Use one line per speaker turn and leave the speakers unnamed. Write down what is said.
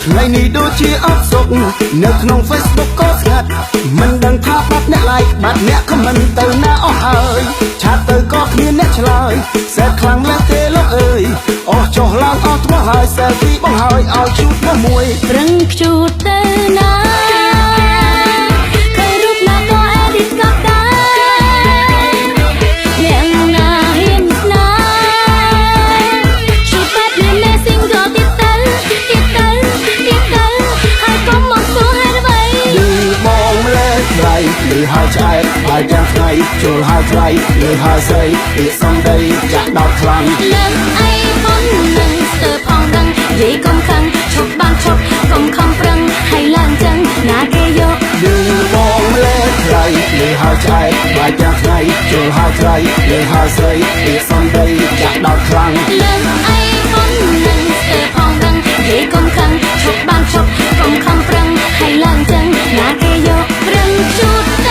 ថ្ងៃនេះដូចជាអត់សុខនៅក្នុង Facebook ក៏ស្ងាត់មិនដឹងថាបាត់អ្នក like បាត់អ្នក comment ទៅណាអស់ហើយឆាតទៅក៏គ្មានអ្នកឆ្លើយសែតខ្លាំងមែនទេលោកអើយអស់ចុះឡើងអស់ថ្មហើយ selfie បងហើយឲ្យជូតមកមួយ
ប្រឹងជូតទៅណាទៅរូបណាក៏ edit ក៏ដែរអ្នកណាហ៊ានស្នាជូតបែបនេះ messing ក៏ទៀតទៅហើយកុំមកសួរហេតុអ្វី
យីបងម្លេះដៃឬហើយឆ្អែតហើយទាំងថ្ងៃចូលហើយថ្លៃឬហើយស្រីពាក្យសំដីចាក់ដោតខ្លាំង
លើកអីមុននឹងស្ទើរផងដឹងនិយាយកុំខឹងឈប់បានឈប់កុំខំប្រឹងហើយឡើងចឹងណាគេយក
យីបងម្លេះដៃឬហើយឆ្អែតហើយទាំងថ្ងៃចូលហើយថ្លៃឬហើយស្រីពាក្យសំដីចាក់ដោតខ្លាំង
លើកអីមុននឹងស្ទើរផងដឹងនិយាយកុំខឹងឈប់បានឈប់កុំខំប្រឹងហើយឡើងចឹងណាគេយកប្រឹងជូត